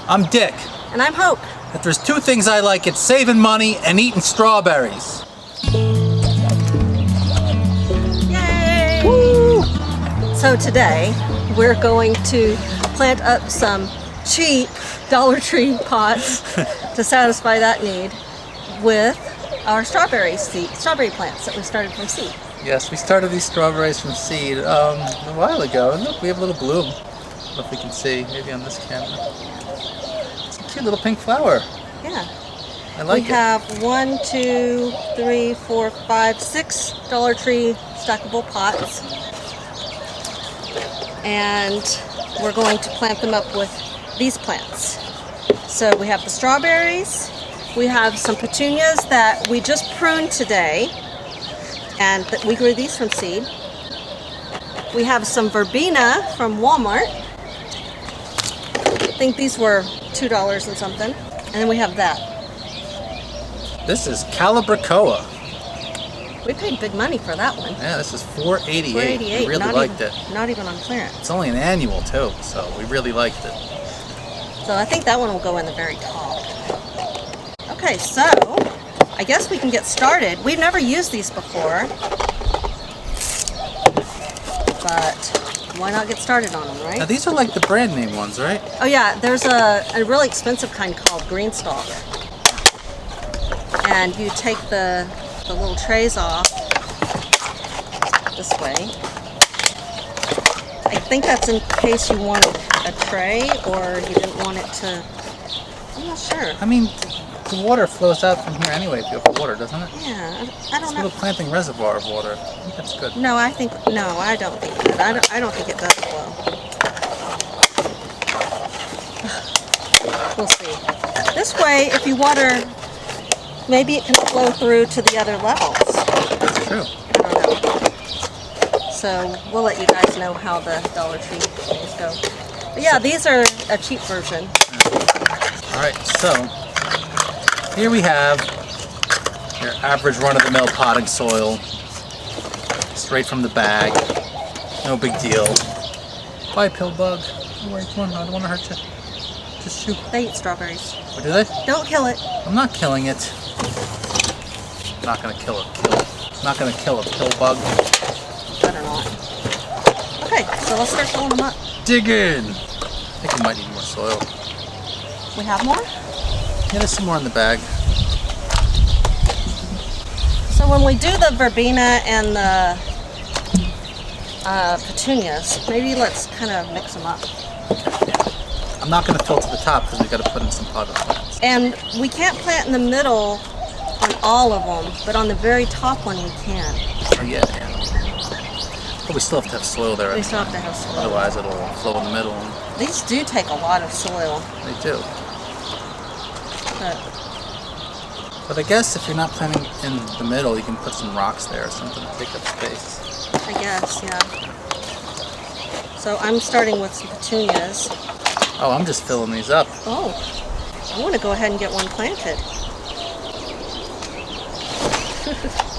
I'm Dick. And I'm Hope. If there's two things I like, it's saving money and eating strawberries. Yay! Woo! So today, we're going to plant up some cheap Dollar Tree pots to satisfy that need with our strawberry plants that we started from seed. Yes, we started these strawberries from seed a while ago. And look, we have a little bloom. I don't know if we can see, maybe on this camera. It's a cute little pink flower. Yeah. I like it. We have 1, 2, 3, 4, 5, 6 Dollar Tree stackable pots. And we're going to plant them up with these plants. So we have the strawberries, we have some petunias that we just pruned today, and we grew these from seed. We have some verbena from Walmart. I think these were $2 and something. And then we have that. This is Calibracoa. We paid big money for that one. Yeah, this is $4.88. $4.88. We really liked it. Not even on clearance. It's only an annual too, so we really liked it. So I think that one will go in the very top. Okay, so I guess we can get started. We've never used these before, but why not get started on them, right? Now these are like the brand name ones, right? Oh yeah, there's a really expensive kind called Greenstalk. And you take the little trays off this way. I think that's in case you wanted a tray or you didn't want it to, I'm not sure. I mean, the water flows out from here anyway if you have water, doesn't it? Yeah, I It's don't a know. little planting reservoir of water. I think that's good. No, I don't think that. I don't think it does flow. We'll see. This way, if you water, maybe it can flow through to the other levels. That's true. I don't know. So we'll let you guys know how the Dollar Tree things go. But yeah, these are a cheap version. Alright, so here we have your average run-of-the-mill potting soil. Straight from the bag. No big deal. Bye, pill bug. Don't worry, come on, I don't want to hurt you. Just shoot. They eat strawberries. Or do they? Don't kill it. I'm not killing it. I'm not gonna kill it. I'm not gonna kill a pill bug. Better not. Okay, so let's start filling them up. Dig in. I think we might need more soil. We have more? Yeah, there's some more in the bag. So when we do the verbena and the petunias, maybe let's kind of mix them up. I'm not going to fill to the top because we got to put in some potted plants. And we can't plant in the middle on all of them, but on the very top one we can. Oh yeah. But we still have to have soil there. We still have to have soil. Otherwise it'll flow in the middle. These do take a lot of soil. They do. But But I guess if you're not planting in the middle, you can put some rocks there or something to take up space. I guess, yeah. So I'm starting with some petunias. Oh, I'm just filling these up. Oh, I want to go ahead and get one planted.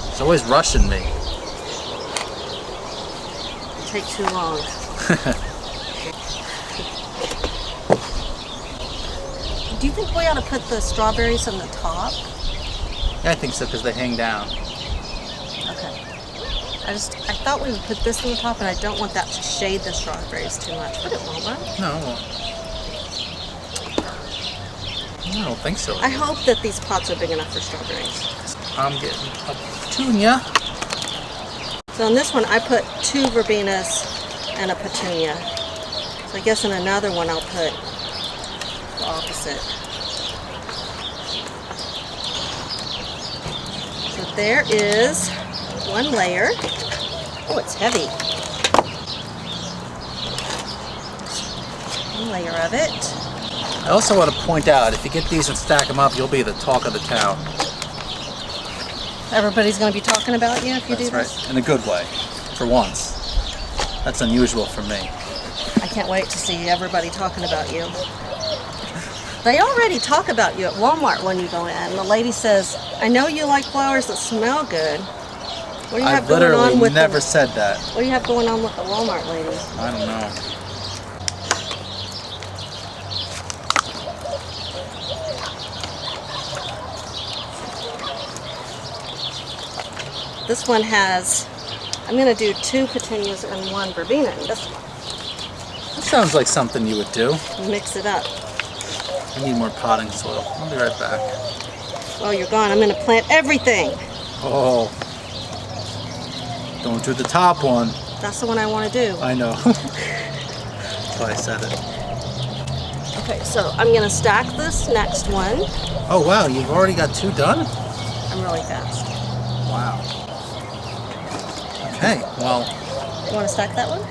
It's always rushing me. It'll take too long. Do you think we ought to put the strawberries on the top? Yeah, I think so because they hang down. Okay. I thought we would put this on the top, and I don't want that to shade the strawberries too much, but it won't, right? No, it won't. I don't think so. I hope that these pots are big enough for strawberries. I'm getting a petunia. So in this one, I put 2 verbenas and a petunia. So I guess in another one, I'll put the opposite. So there is one layer. Oh, it's heavy. One layer of it. I also want to point out, if you get these and stack them up, you'll be the talk of the town. Everybody's going to be talking about you if you do That's this? right, in a good way, for once. That's unusual for me. I can't wait to see everybody talking about you. They already talk about you at Walmart when you go in. The lady says, I know you like flowers that smell good. What do you have going on with never said that. What do you have going on with the Walmart lady? I don't know. This one has, I'm going to do 2 petunias and 1 verbena in this one. That sounds like something you would do. Mix it up. I need more potting soil. I'll be right back. While you're gone, I'm going to plant everything. Oh. Don't do the top one. That's the one I want to do. I know. That's why I said it. Okay, so I'm going to stack this next one. Oh wow, you've already got 2 done? I'm really fast. Wow. Okay, well. You want to stack that one?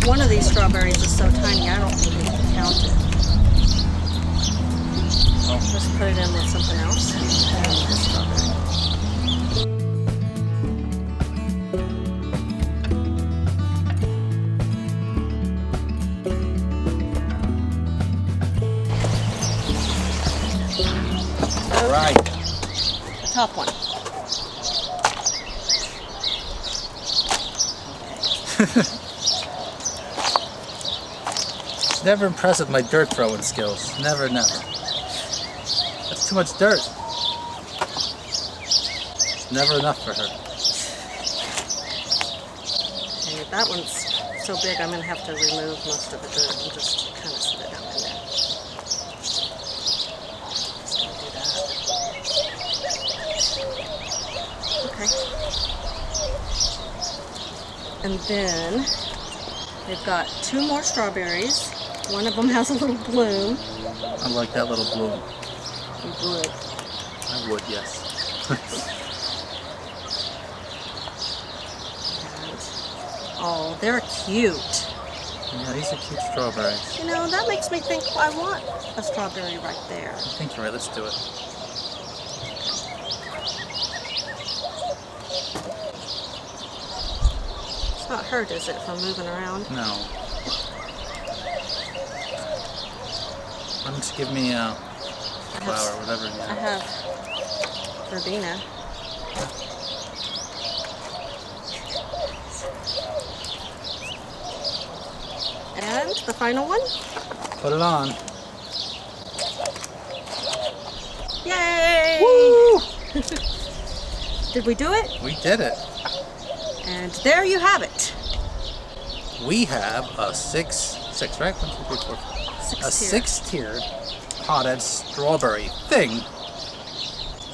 One of these strawberries is so tiny, I don't think we can count it. Oh. Just put it in with something else. And this strawberry. All right. The top one. Never impressed with my dirt throwing skills. Never, never. That's too much dirt. It's never enough for her. And that one's so big, I'm going to have to remove most of the dirt and just kind of sit it down in there. Just going to do that. Okay. And then we've got 2 more strawberries. One of them has a little bloom. I like that little bloom. You would. I would, yes. And, oh, they're cute. Yeah, these are cute strawberries. You know, that makes me think I want a strawberry right there. I think you're right. Let's do it. It's not hurt, is it, from moving around? No. Why don't you give me a flower, whatever you I have. have verbena. And the final one. Put it on. Yay! Woo! Did we do it? We did it. And there you have it. We have a six, right? 1, 2, 3, 4, 5. A 6-tiered potted strawberry thing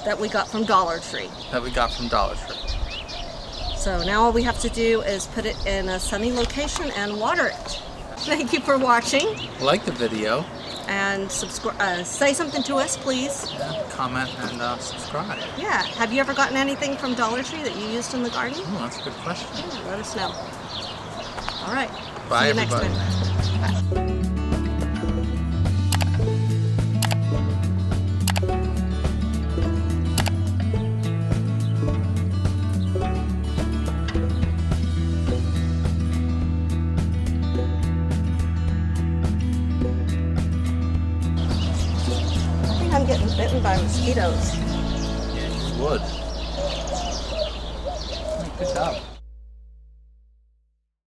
That we got from Dollar Tree. that we got from Dollar Tree. So now all we have to do is put it in a sunny location and water it. Thank you for watching, Like the video, and subscribe. Say something to us, please. yeah, comment, and subscribe. Yeah. Have you ever gotten anything from Dollar Tree that you used in the garden? Oh, that's a good question. Yeah, let us know. All right. Bye, See you next everybody. time. Bye. I'm getting bitten by mosquitoes. Yeah, you would. Good job.